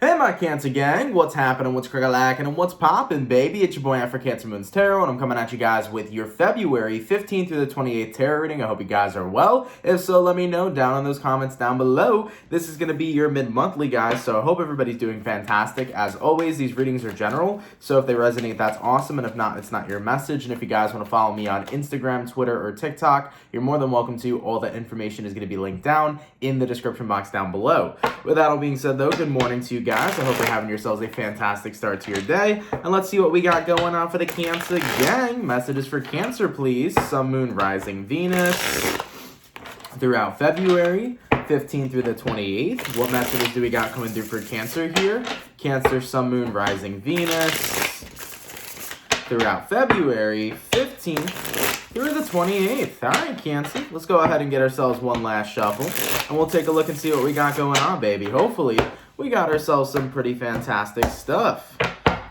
Hey my Cancer gang, what's happening, what's crackalacking, and what's poppin', baby? It's your boy for CancerMoonsTarot, and I'm coming at you guys with your February 15th through the 28th tarot reading. I hope you guys are well. If so, let me know down in those comments down below. This is going to be your mid-monthly, guys, so I hope everybody's doing fantastic. As always, these readings are general, so if they resonate, that's awesome, and if not, it's not your message. And if you guys want to follow me on Instagram, Twitter, or TikTok, you're more than welcome to. All that information is going to be linked down in the description box down below. With that all being said, though, good morning to you guys. I hope you're having yourselves a fantastic start to your day. And let's see what we got going on for the Cancer gang. Messages for Cancer, please. Sun, Moon, Rising, Venus throughout February 15th through the 28th. What messages do we got coming through for Cancer here? Cancer, Sun, Moon, Rising, Venus throughout February 15th through the 28th. All right, Cancer. Let's go ahead and get ourselves one last shuffle, and we'll take a look and see what we got going on, baby. Hopefully, we got ourselves some pretty fantastic stuff.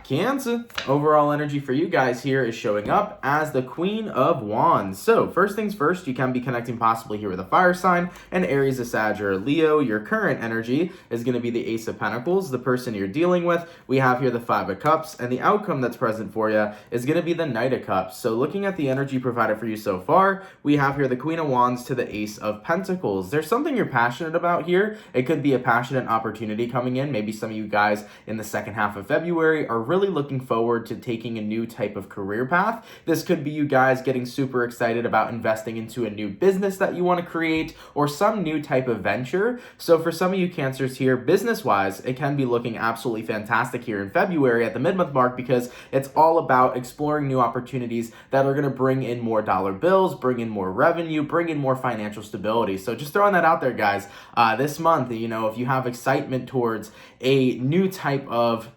Cancer, overall energy for you guys here is showing up as the Queen of Wands. So, first things first, you can be connecting possibly here with a fire sign, and Aries, a Sag, or a Leo. Your current energy is going to be the Ace of Pentacles, the person you're dealing with. We have here the Five of Cups, and the outcome that's present for you is going to be the Knight of Cups. So, looking at the energy provided for you so far, we have here the Queen of Wands to the Ace of Pentacles. There's something you're passionate about here. It could be a passionate opportunity coming in. Maybe some of you guys in the second half of February are really looking forward to taking a new type of career path. This could be you guys getting super excited about investing into a new business that you want to create or some new type of venture. So for some of you Cancers here, business-wise, it can be looking absolutely fantastic here in February at the mid-month mark, because it's all about exploring new opportunities that are going to bring in more dollar bills, bring in more revenue, bring in more financial stability. So just throwing that out there, guys. This month, if you have excitement towards a new type of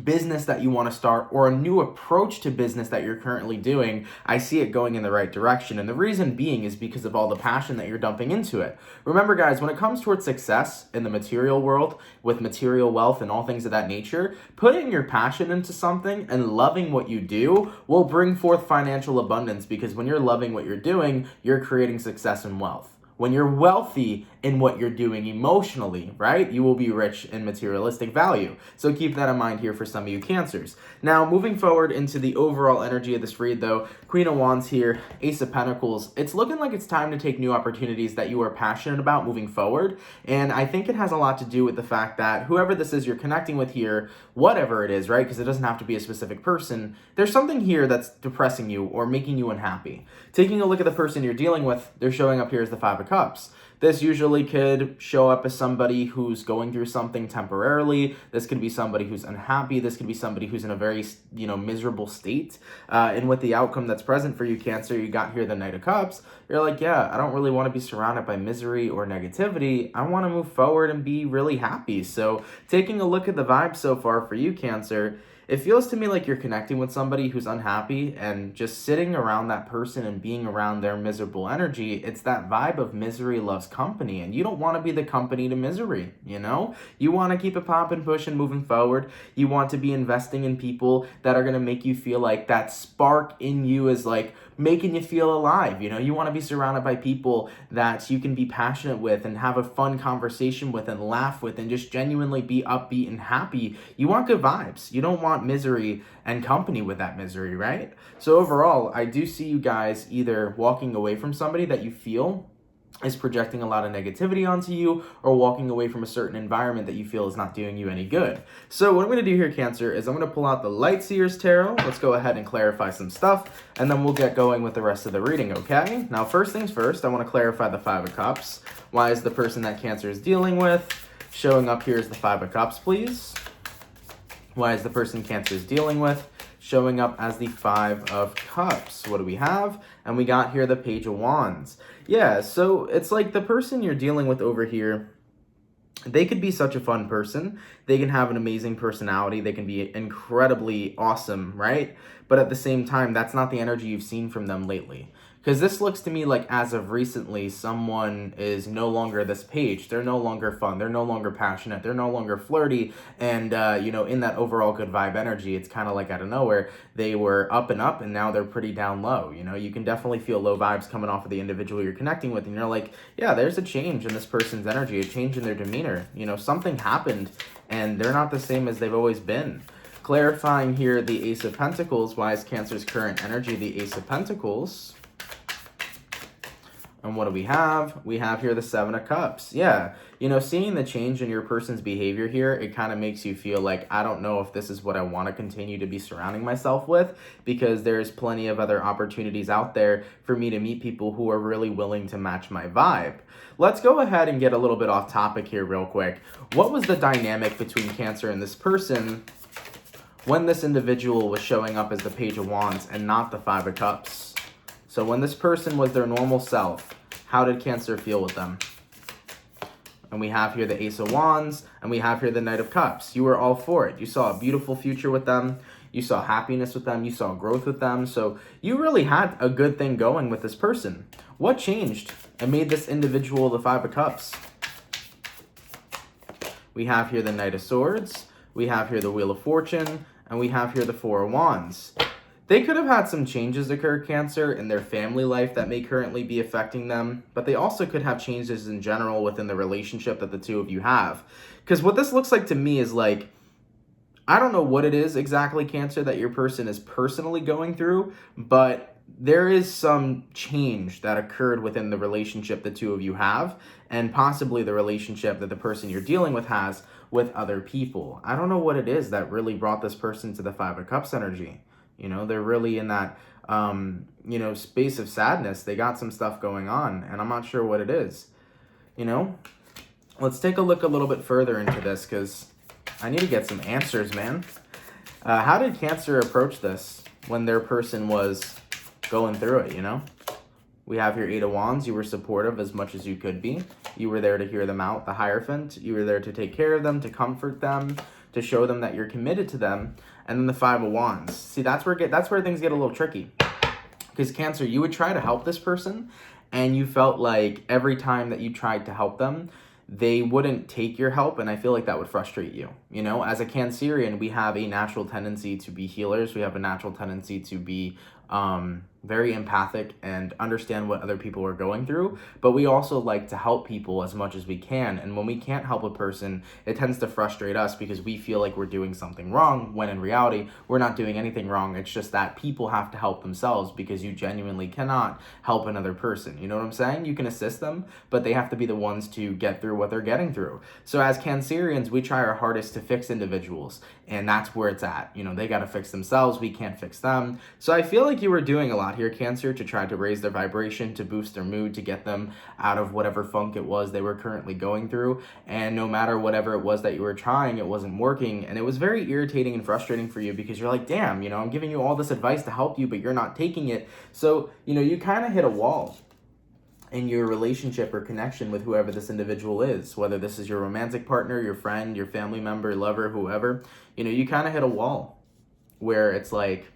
business that you want to start or a new approach to business that you're currently doing, I see it going in the right direction. And the reason being is because of all the passion that you're dumping into it. Remember, guys, when it comes towards success in the material world with material wealth and all things of that nature, putting your passion into something and loving what you do will bring forth financial abundance, because when you're loving what you're doing, you're creating success and wealth. When you're wealthy in what you're doing emotionally, right, you will be rich in materialistic value. So keep that in mind here for some of you Cancers. Now, moving forward into the overall energy of this read, though, Queen of Wands here, Ace of Pentacles, it's looking like it's time to take new opportunities that you are passionate about moving forward. And I think it has a lot to do with the fact that whoever this is you're connecting with here, whatever it is, right, because it doesn't have to be a specific person, there's something here that's depressing you or making you unhappy. Taking a look at the person you're dealing with, they're showing up here as the Five of Cups. This usually could show up as somebody who's going through something temporarily. This could be somebody who's unhappy. This could be somebody who's in a very, miserable state. And with the outcome that's present for you, Cancer, you got here the Knight of Cups. You're like, yeah, I don't really want to be surrounded by misery or negativity. I want to move forward and be really happy. So taking a look at the vibe so far for you, Cancer, it feels to me like you're connecting with somebody who's unhappy, and just sitting around that person and being around their miserable energy. It's that vibe of misery loves company, and you don't want to be the company to misery, You want to keep it popping, pushing, moving forward. You want to be investing in people that are going to make you feel like that spark in you is like making you feel alive. You want to be surrounded by people that you can be passionate with and have a fun conversation with and laugh with and just genuinely be upbeat and happy. You want good vibes. You don't want misery and company with that misery, right? So overall, I do see you guys either walking away from somebody that you feel is projecting a lot of negativity onto you, or walking away from a certain environment that you feel is not doing you any good. So what I'm going to do here, Cancer, is I'm going to pull out the Light Seers Tarot. Let's go ahead and clarify some stuff, and then we'll get going with the rest of the reading, okay? Now, first things first, I want to clarify the Five of Cups. Why is the person that Cancer is dealing with showing up here as the Five of Cups, please? Why is the person Cancer is dealing with showing up as the Five of Cups? What do we have? And we got here the Page of Wands. Yeah, so it's like the person you're dealing with over here, they could be such a fun person. They can have an amazing personality. They can be incredibly awesome, right? But at the same time, that's not the energy you've seen from them lately. Because this looks to me like as of recently, someone is no longer this page. They're no longer fun. They're no longer passionate. They're no longer flirty. And, you know, in that overall good vibe energy, it's kind of like out of nowhere. They were up and up, and now they're pretty down low. You know, you can definitely feel low vibes coming off of the individual you're connecting with. And you're like, yeah, there's a change in this person's energy, a change in their demeanor. You know, something happened, and they're not the same as they've always been. Clarifying here the Ace of Pentacles. Why is Cancer's current energy the Ace of Pentacles? And what do we have? We have here the Seven of Cups. Yeah, you know, seeing the change in your person's behavior here, it kind of makes you feel like, I don't know if this is what I want to continue to be surrounding myself with, because there's plenty of other opportunities out there for me to meet people who are really willing to match my vibe. Let's go ahead and get a little bit off topic here real quick. What was the dynamic between Cancer and this person when this individual was showing up as the Page of Wands and not the Five of Cups? So when this person was their normal self, how did Cancer feel with them? And we have here the Ace of Wands, and we have here the Knight of Cups. You were all for it. You saw a beautiful future with them. You saw happiness with them. You saw growth with them. So you really had a good thing going with this person. What changed and made this individual the Five of Cups? We have here the Knight of Swords. We have here the Wheel of Fortune. And we have here the Four of Wands. They could have had some changes occur, Cancer, in their family life that may currently be affecting them, but they also could have changes in general within the relationship that the two of you have. Because what this looks like to me is like, I don't know what it is exactly, Cancer, that your person is personally going through, but there is some change that occurred within the relationship the two of you have, and possibly the relationship that the person you're dealing with has with other people. I don't know what it is that really brought this person to the Five of Cups energy. You know, they're really in that, you know, space of sadness. They got some stuff going on, and I'm not sure what it is. You know, let's take a look a little bit further into this, because I need to get some answers, man. How did Cancer approach this when their person was going through it, you know? We have here Eight of Wands. You were supportive as much as you could be. You were there to hear them out, the Hierophant. You were there to take care of them, to comfort them, to show them that you're committed to them. And then the Five of Wands. See, that's where things get a little tricky. Because Cancer, you would try to help this person, and you felt like every time that you tried to help them, they wouldn't take your help, and I feel like that would frustrate you. You know, as a Cancerian, we have a natural tendency to be healers. We have a natural tendency to be very empathic and understand what other people are going through, but we also like to help people as much as we can. And when we can't help a person, it tends to frustrate us because we feel like we're doing something wrong, when in reality, we're not doing anything wrong. It's just that people have to help themselves, because you genuinely cannot help another person. You know what I'm saying? You can assist them, but they have to be the ones to get through what they're getting through. So as Cancerians, we try our hardest to fix individuals, and that's where it's at. You know, they got to fix themselves. We can't fix them. So I feel like you were doing a lot here, Cancer, to try to raise their vibration, to boost their mood, to get them out of whatever funk it was they were currently going through. And no matter whatever it was that you were trying, it wasn't working. And it was very irritating and frustrating for you, because you're like, damn, you know, I'm giving you all this advice to help you, but you're not taking it. So, you know, you kind of hit a wall in your relationship or connection with whoever this individual is, whether this is your romantic partner, your friend, your family member, lover, whoever. You know, you kind of hit a wall where it's like,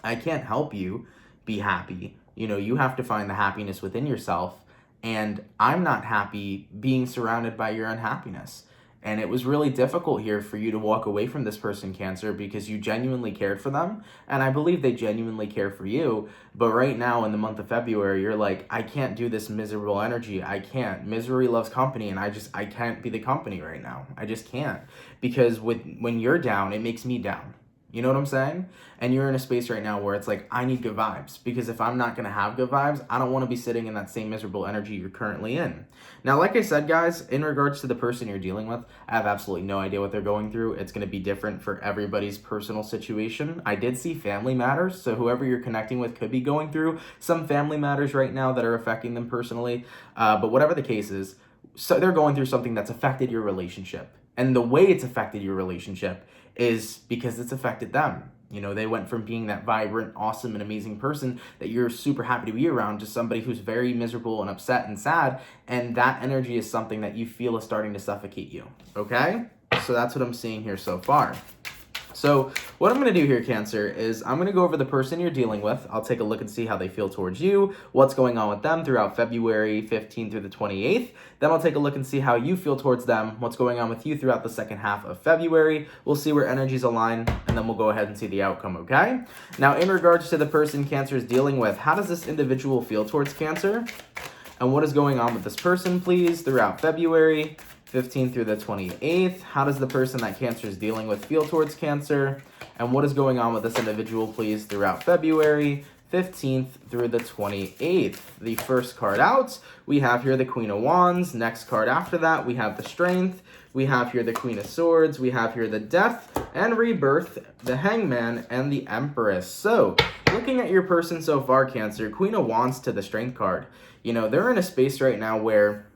I can't help you be happy. You know, you have to find the happiness within yourself, and I'm not happy being surrounded by your unhappiness. And it was really difficult here for you to walk away from this person, Cancer, because you genuinely cared for them, and I believe they genuinely care for you. But right now in the month of February, you're like, I can't do this miserable energy. I can't. Misery loves company, and I can't be the company right now. I just can't, because when you're down, it makes me down. You know what I'm saying? And you're in a space right now where it's like, I need good vibes, because if I'm not going to have good vibes, I don't want to be sitting in that same miserable energy you're currently in. Now, like I said, guys, in regards to the person you're dealing with, I have absolutely no idea what they're going through. It's going to be different for everybody's personal situation. I did see family matters, so whoever you're connecting with could be going through some family matters right now that are affecting them personally. But whatever the case is, so they're going through something that's affected your relationship. And the way it's affected your relationship is because it's affected them. You know, they went from being that vibrant, awesome, and amazing person that you're super happy to be around to somebody who's very miserable and upset and sad, and that energy is something that you feel is starting to suffocate you, okay? So that's what I'm seeing here so far. So what I'm going to do here, Cancer, is I'm going to go over the person you're dealing with. I'll take a look and see how they feel towards you, what's going on with them throughout February 15th through the 28th. Then I'll take a look and see how you feel towards them, what's going on with you throughout the second half of February. We'll see where energies align, and then we'll go ahead and see the outcome, okay? Now, in regards to the person Cancer is dealing with, how does this individual feel towards Cancer? And what is going on with this person, please, throughout February 15th through the 28th. How does the person that Cancer is dealing with feel towards Cancer? And what is going on with this individual, please, throughout February 15th through the 28th. The first card out, we have here the Queen of Wands. Next card after that, we have the Strength. We have here the Queen of Swords. We have here the Death and Rebirth, the Hangman, and the Empress. So, looking at your person so far, Cancer, Queen of Wands to the Strength card. You know, they're in a space right now where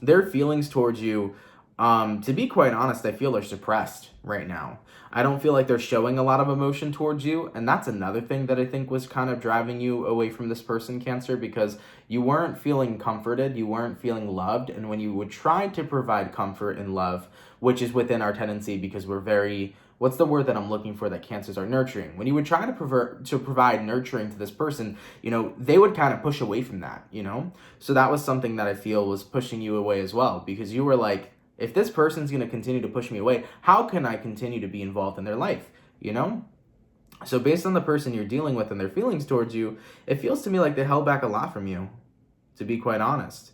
their feelings towards you, to be quite honest, I feel are suppressed right now. I don't feel like they're showing a lot of emotion towards you, and that's another thing that I think was kind of driving you away from this person, Cancer, because you weren't feeling comforted, you weren't feeling loved, and when you would try to provide comfort and love, which is within our tendency because we're very, what's the word that I'm looking for that Cancers are nurturing? When you would try to provide nurturing to this person, you know, they would kind of push away from that, you know? So that was something that I feel was pushing you away as well, because you were like, if this person's going to continue to push me away, how can I continue to be involved in their life, you know? So based on the person you're dealing with and their feelings towards you, it feels to me like they held back a lot from you, to be quite honest.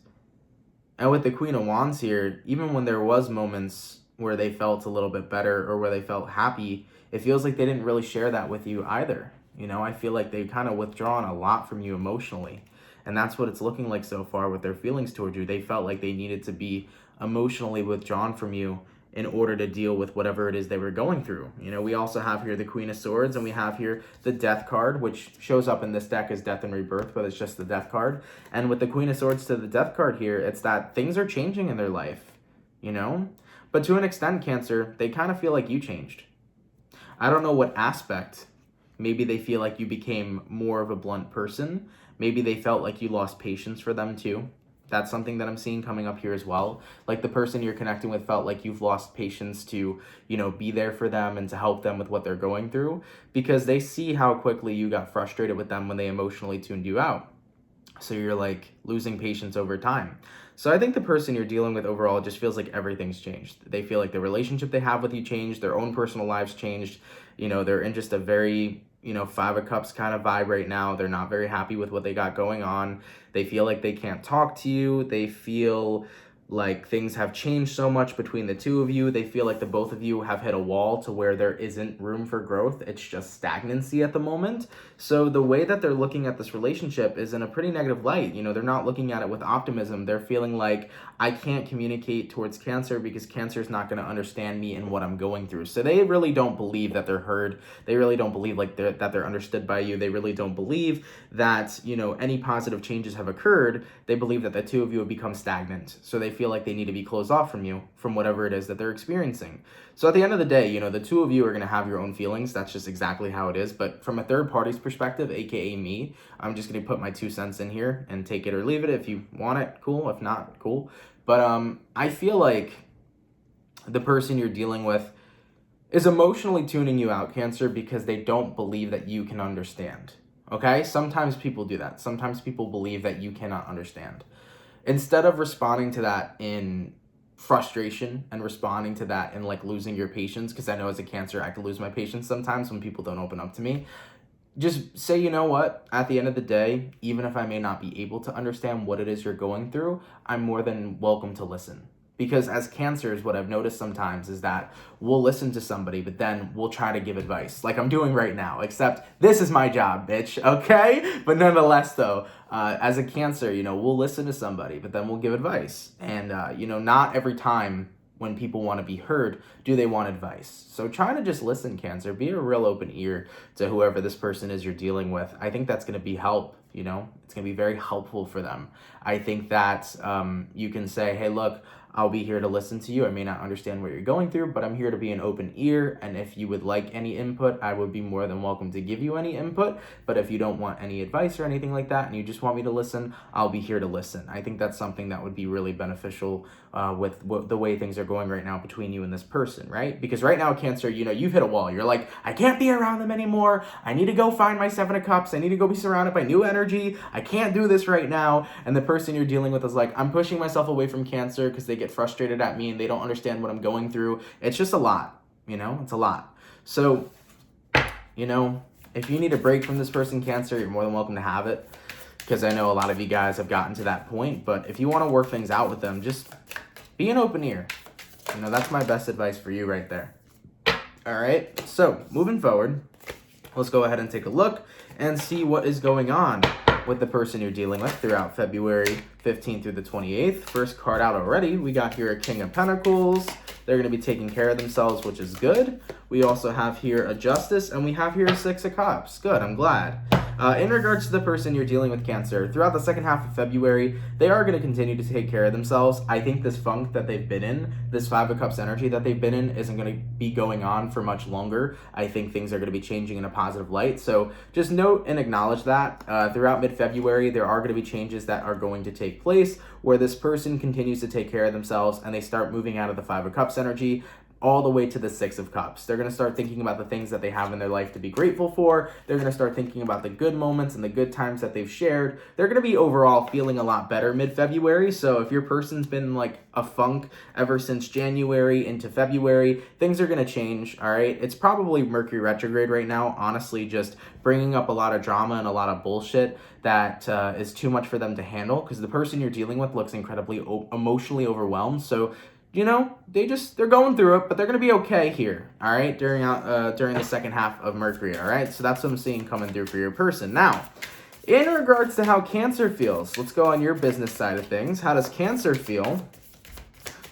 And with the Queen of Wands here, even when there was moments where they felt a little bit better or where they felt happy, it feels like they didn't really share that with you either. You know, I feel like they've kind of withdrawn a lot from you emotionally. And that's what it's looking like so far with their feelings towards you. They felt like they needed to be emotionally withdrawn from you in order to deal with whatever it is they were going through. You know, we also have here the Queen of Swords, and we have here the Death card, which shows up in this deck as Death and Rebirth, but it's just the Death card. And with the Queen of Swords to the Death card here, it's that things are changing in their life, you know? But to an extent, Cancer, they kind of feel like you changed. I don't know what aspect. Maybe they feel like you became more of a blunt person. Maybe they felt like you lost patience for them too. That's something that I'm seeing coming up here as well. Like the person you're connecting with felt like you've lost patience to, you know, be there for them and to help them with what they're going through, because they see how quickly you got frustrated with them when they emotionally tuned you out. So you're like losing patience over time. So I think the person you're dealing with overall just feels like everything's changed. They feel like the relationship they have with you changed, their own personal lives changed. You know, they're in just a very, you know, Five of Cups kind of vibe right now. They're not very happy with what they got going on. They feel like they can't talk to you. They feel like things have changed so much between the two of you. They feel like the both of you have hit a wall to where there isn't room for growth. It's just stagnancy at the moment. So the way that they're looking at this relationship is in a pretty negative light. You know, they're not looking at it with optimism. They're feeling like, I can't communicate towards Cancer because Cancer is not going to understand me and what I'm going through. So they really don't believe that they're heard. They really don't believe like that they're understood by you. They really don't believe that, you know, any positive changes have occurred. They believe that the two of you have become stagnant. So they feel like they need to be closed off from you, from whatever it is that they're experiencing. So at the end of the day, you know, the two of you are going to have your own feelings. That's just exactly how it is. But from a third party's perspective, aka me, I'm just going to put my 2 cents in here and take it or leave it. If you want it, cool. If not, cool. But I feel like the person you're dealing with is emotionally tuning you out, Cancer, because they don't believe that you can understand. Okay? Sometimes people do that. Sometimes people believe that you cannot understand. Instead of responding to that in frustration and responding to that in like losing your patience, because I know as a Cancer, I can lose my patience sometimes when people don't open up to me. Just say, you know what, at the end of the day, even if I may not be able to understand what it is you're going through, I'm more than welcome to listen. Because as Cancers, what I've noticed sometimes is that we'll listen to somebody, but then we'll try to give advice, like I'm doing right now, except this is my job, bitch, okay? But nonetheless, though, as a Cancer, you know, we'll listen to somebody, but then we'll give advice. And, you know, not every time when people want to be heard, do they want advice? So try to just listen, Cancer. Be a real open ear to whoever this person is you're dealing with. I think that's going to be help, you know? It's going to be very helpful for them. I think that you can say, hey, look, I'll be here to listen to you. I may not understand what you're going through, but I'm here to be an open ear. And if you would like any input, I would be more than welcome to give you any input. But if you don't want any advice or anything like that, and you just want me to listen, I'll be here to listen. I think that's something that would be really beneficial with the way things are going right now between you and this person, right? Because right now, Cancer, you know, you've hit a wall. You're like, I can't be around them anymore. I need to go find my Seven of Cups. I need to go be surrounded by new energy. I can't do this right now. And the person you're dealing with is like, I'm pushing myself away from Cancer because they get frustrated at me and they don't understand what I'm going through. It's just a lot, you know, it's a lot. So, you know, if you need a break from this person, Cancer, you're more than welcome to have it, because I know a lot of you guys have gotten to that point. But if you want to work things out with them, just be an open ear. You know, that's my best advice for you right there. All right, so moving forward, let's go ahead and take a look and see what is going on with the person you're dealing with throughout February 15th through the 28th. First card out already, we got here a King of Pentacles. They're going to be taking care of themselves, which is good. We also have here a Justice, and we have here a Six of Cups. Good, I'm glad. In regards to the person you're dealing with, Cancer, throughout the second half of February, they are going to continue to take care of themselves. I think this funk that they've been in, this Five of Cups energy that they've been in, isn't going to be going on for much longer. I think things are going to be changing in a positive light. So just note and acknowledge that throughout mid-February, there are going to be changes that are going to take place where this person continues to take care of themselves and they start moving out of the Five of Cups energy all the way to the Six of Cups. They're going to start thinking about the things that they have in their life to be grateful for. They're going to start thinking about the good moments and the good times that they've shared. They're going to be overall feeling a lot better mid-February. So if your person's been like a funk ever since January into February, things are going to change, all right? It's probably Mercury retrograde right now, honestly, just bringing up a lot of drama and a lot of bullshit that is too much for them to handle, because the person you're dealing with looks incredibly emotionally overwhelmed. So you know, they're going through it, but they're going to be okay here, all right, during the second half of Mercury, all right? So that's what I'm seeing coming through for your person. Now, in regards to how Cancer feels, let's go on your business side of things. How does Cancer feel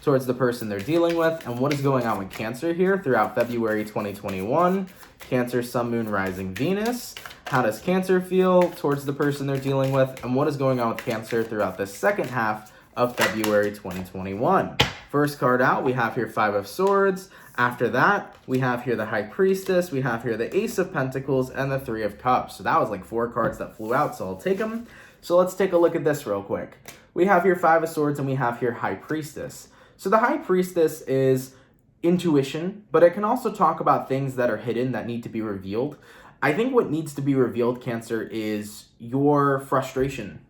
towards the person they're dealing with, and what is going on with Cancer here throughout February 2021? Cancer, Sun, Moon, Rising, Venus. How does Cancer feel towards the person they're dealing with, and what is going on with Cancer throughout the second half of February 2021? First card out, we have here Five of Swords. After that, we have here the High Priestess. We have here the Ace of Pentacles and the Three of Cups. So that was like 4 cards that flew out, so I'll take them. So let's take a look at this real quick. We have here Five of Swords and we have here High Priestess. So the High Priestess is intuition, but it can also talk about things that are hidden that need to be revealed. I think what needs to be revealed, Cancer, is your frustration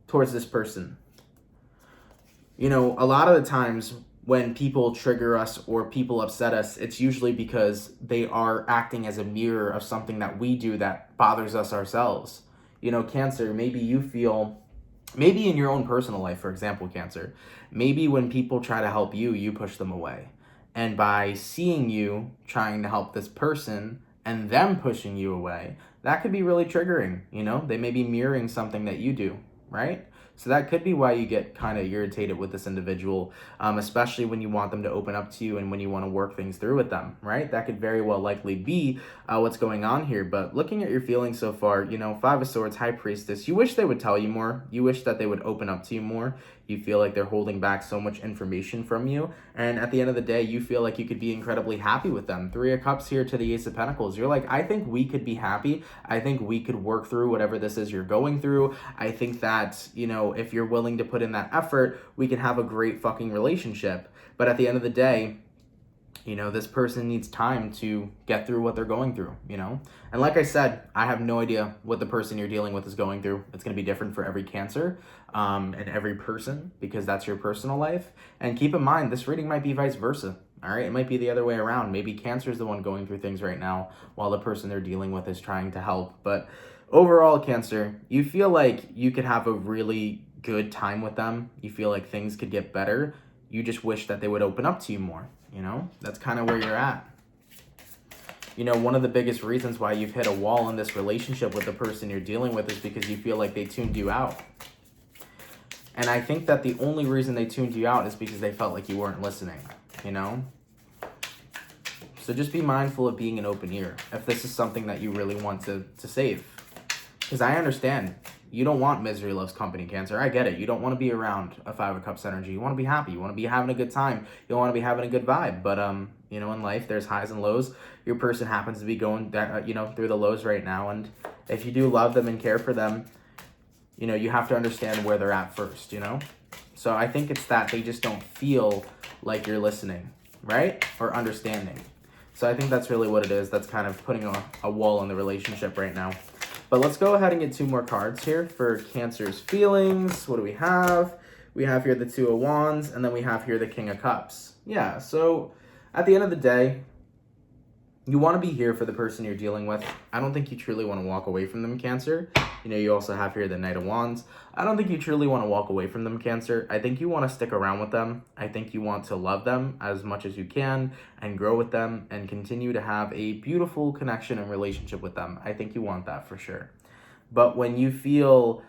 towards this person. You know, a lot of the times when people trigger us or people upset us, it's usually because they are acting as a mirror of something that we do that bothers us ourselves. You know, Cancer, maybe you feel, maybe in your own personal life, for example, Cancer, maybe when people try to help you, you push them away. And by seeing you trying to help this person and them pushing you away, that could be really triggering. You know, they may be mirroring something that you do, right? So that could be why you get kind of irritated with this individual, especially when you want them to open up to you and when you want to work things through with them, right? That could very well likely be what's going on here. But looking at your feelings so far, you know, Five of Swords, High Priestess, you wish they would tell you more. You wish that they would open up to you more. You feel like they're holding back so much information from you. And at the end of the day, you feel like you could be incredibly happy with them. Three of Cups here to the Ace of Pentacles. You're like, I think we could be happy. I think we could work through whatever this is you're going through. I think that, you know, if you're willing to put in that effort, we can have a great fucking relationship. But at the end of the day, you know, this person needs time to get through what they're going through, you know? And like I said, I have no idea what the person you're dealing with is going through. It's going to be different for every Cancer and every person, because that's your personal life. And keep in mind, this reading might be vice versa, all right? It might be the other way around. Maybe Cancer is the one going through things right now while the person they're dealing with is trying to help. But overall, Cancer, you feel like you could have a really good time with them. You feel like things could get better. You just wish that they would open up to you more. You know, that's kind of where you're at. You know, one of the biggest reasons why you've hit a wall in this relationship with the person you're dealing with is because you feel like they tuned you out. And I think that the only reason they tuned you out is because they felt like you weren't listening, you know? So just be mindful of being an open ear if this is something that you really want to save. Because I understand you don't want misery loves company, Cancer. I get it. You don't want to be around a Five of Cups energy. You want to be happy. You want to be having a good time. You want to be having a good vibe. But you know, in life, there's highs and lows. Your person happens to be going, you know, through the lows right now. And if you do love them and care for them, you know, you have to understand where they're at first, you know? So I think it's that they just don't feel like you're listening, right? Or understanding. So I think that's really what it is. That's kind of putting a wall in the relationship right now. But let's go ahead and get 2 more cards here for Cancer's feelings. What do we have? We have here the Two of Wands, and then we have here the King of Cups. Yeah, so at the end of the day, you want to be here for the person you're dealing with. I don't think you truly want to walk away from them, Cancer. You know, you also have here the Knight of Wands. I don't think you truly want to walk away from them, Cancer. I think you want to stick around with them. I think you want to love them as much as you can and grow with them and continue to have a beautiful connection and relationship with them. I think you want that for sure. But when you feel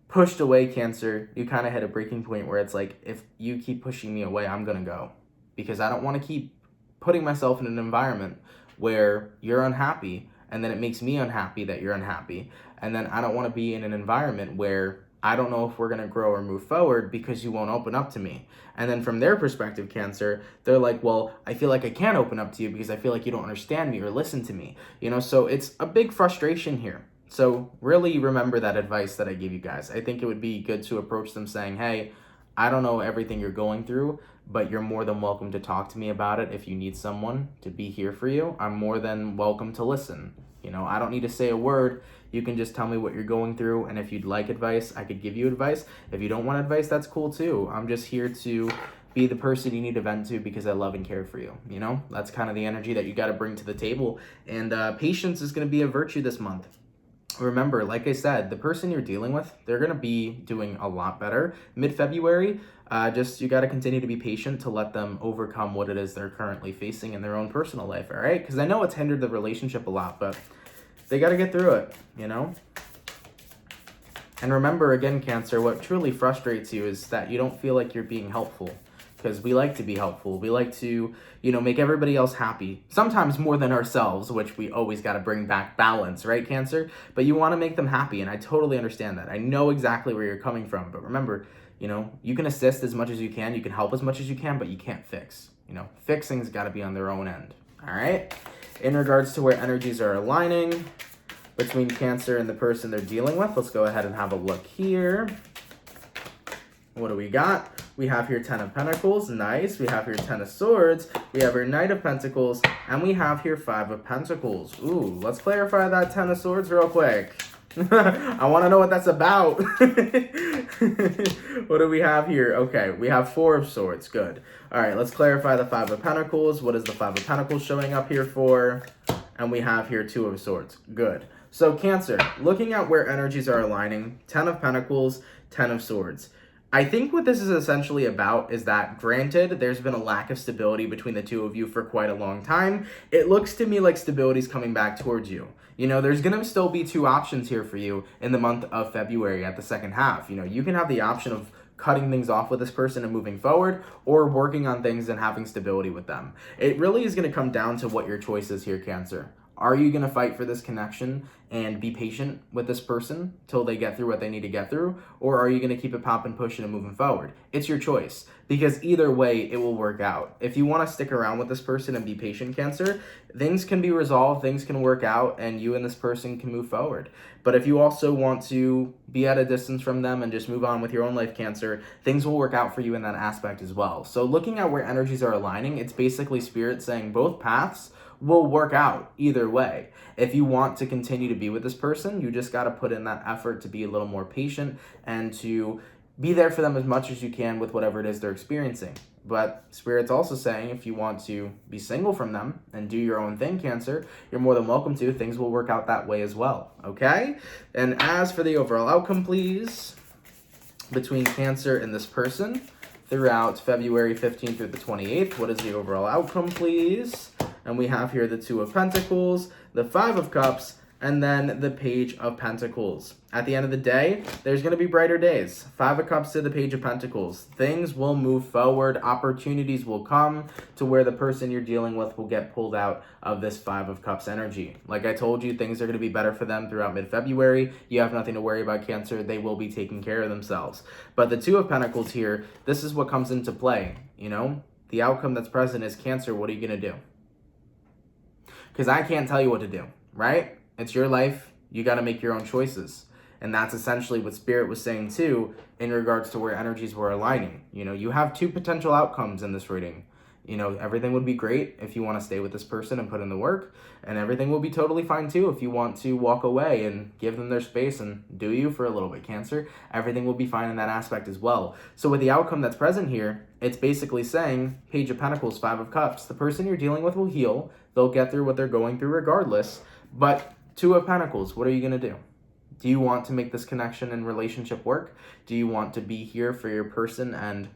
pushed away, Cancer, you kind of hit a breaking point where it's like, if you keep pushing me away, I'm going to go. Because I don't want to keep putting myself in an environment where you're unhappy, and then it makes me unhappy that you're unhappy. And then I don't want to be in an environment where I don't know if we're going to grow or move forward because you won't open up to me. And then from their perspective, Cancer, they're like, well, I feel like I can't open up to you because I feel like you don't understand me or listen to me. You know, so it's a big frustration here. So really remember that advice that I give you guys. I think it would be good to approach them saying, hey, I don't know everything you're going through, but you're more than welcome to talk to me about it. If you need someone to be here for you, I'm more than welcome to listen. You know, I don't need to say a word. You can just tell me what you're going through. And if you'd like advice, I could give you advice. If you don't want advice, that's cool too. I'm just here to be the person you need to vent to because I love and care for you. You know, that's kind of the energy that you got to bring to the table. And patience is going to be a virtue this month. Remember, like I said, the person you're dealing with, they're going to be doing a lot better mid-February. Just you got to continue to be patient to let them overcome what it is they're currently facing in their own personal life, all right? Because I know it's hindered the relationship a lot, but they got to get through it, you know? And remember, again, Cancer, what truly frustrates you is that you don't feel like you're being helpful. Because we like to be helpful. We like to, you know, make everybody else happy. Sometimes more than ourselves, which we always got to bring back balance, right, Cancer? But you want to make them happy, and I totally understand that. I know exactly where you're coming from. But remember, you know, you can assist as much as you can. You can help as much as you can, but you can't fix. You know, fixing's got to be on their own end, all right? In regards to where energies are aligning between Cancer and the person they're dealing with, let's go ahead and have a look here. What do we got? We have here 10 of Pentacles, nice. We have here 10 of Swords. We have here Knight of Pentacles, and we have here 5 of Pentacles. Ooh, let's clarify that 10 of Swords real quick. I want to know what that's about. What do we have here? Okay, we have 4 of Swords, good. All right, let's clarify the 5 of Pentacles. What is the 5 of Pentacles showing up here for? And we have here 2 of Swords, good. So Cancer, looking at where energies are aligning, 10 of Pentacles, 10 of Swords. I think what this is essentially about is that, granted, there's been a lack of stability between the two of you for quite a long time. It looks to me like stability's coming back towards you. You know, there's going to still be 2 options here for you in the month of February at the second half. You know, you can have the option of cutting things off with this person and moving forward, or working on things and having stability with them. It really is going to come down to what your choice is here, Cancer. Are you going to fight for this connection and be patient with this person till they get through what they need to get through? Or are you going to keep it popping, pushing, and moving forward? It's your choice, because either way, it will work out. If you want to stick around with this person and be patient, Cancer, things can be resolved, things can work out, and you and this person can move forward. But if you also want to be at a distance from them and just move on with your own life, Cancer, things will work out for you in that aspect as well. So looking at where energies are aligning, it's basically Spirit saying both paths will work out either way. If you want to continue to be with this person, you just got to put in that effort to be a little more patient and to be there for them as much as you can with whatever it is they're experiencing. But Spirit's also saying if you want to be single from them and do your own thing, Cancer, you're more than welcome to. Things will work out that way as well, okay? And as for the overall outcome, please, between Cancer and this person throughout February 15th through the 28th, what is the overall outcome, please? And we have here the 2 of Pentacles, the 5 of Cups, and then the Page of Pentacles. At the end of the day, there's going to be brighter days. 5 of Cups to the Page of Pentacles. Things will move forward. Opportunities will come to where the person you're dealing with will get pulled out of this 5 of Cups energy. Like I told you, things are going to be better for them throughout mid-February. You have nothing to worry about, Cancer. They will be taking care of themselves. But the 2 of Pentacles here, this is what comes into play. You know, the outcome that's present is, Cancer, what are you going to do? Because I can't tell you what to do, right? It's your life. You got to make your own choices. And that's essentially what Spirit was saying too, in regards to where energies were aligning. You know, you have 2 potential outcomes in this reading. You know, everything would be great if you want to stay with this person and put in the work, and everything will be totally fine too if you want to walk away and give them their space and do you for a little bit, Cancer. Everything will be fine in that aspect as well. So with the outcome that's present here, it's basically saying, Page of Pentacles, 5 of Cups. The person you're dealing with will heal. They'll get through what they're going through regardless. But 2 of Pentacles, what are you going to do? Do you want to make this connection and relationship work? Do you want to be here for your person and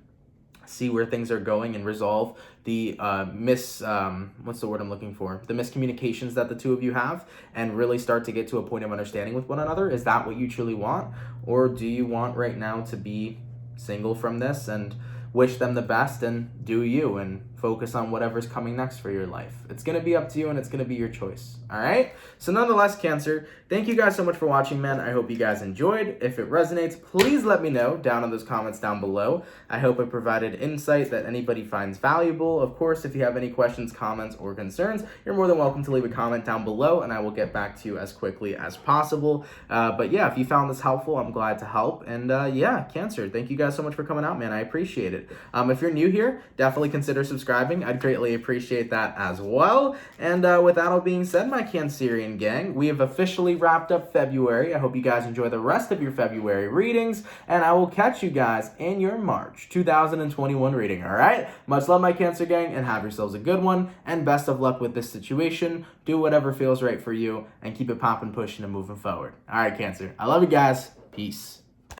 see where things are going and resolve the what's the word I'm looking for? The miscommunications that the 2 of you have, and really start to get to a point of understanding with one another? Is that what you truly want? Or do you want right now to be single from this and wish them the best and do you and focus on whatever's coming next for your life? It's going to be up to you, and it's going to be your choice. All right? So nonetheless, Cancer, thank you guys so much for watching, man. I hope you guys enjoyed. If it resonates, please let me know down in those comments down below. I hope it provided insight that anybody finds valuable. Of course, if you have any questions, comments, or concerns, you're more than welcome to leave a comment down below, and I will get back to you as quickly as possible. But yeah, if you found this helpful, I'm glad to help. And yeah, Cancer, thank you guys so much for coming out, man. I appreciate it. If you're new here, definitely consider subscribing. I'd greatly appreciate that as well. And with that all being said, my Cancerian gang, we have officially wrapped up February. I hope you guys enjoy the rest of your February readings, and I will catch you guys in your March 2021 reading, all right? Much love, my Cancer gang, and have yourselves a good one, and best of luck with this situation. Do whatever feels right for you, and keep it popping, pushing, and moving forward. All right, Cancer. I love you guys. Peace.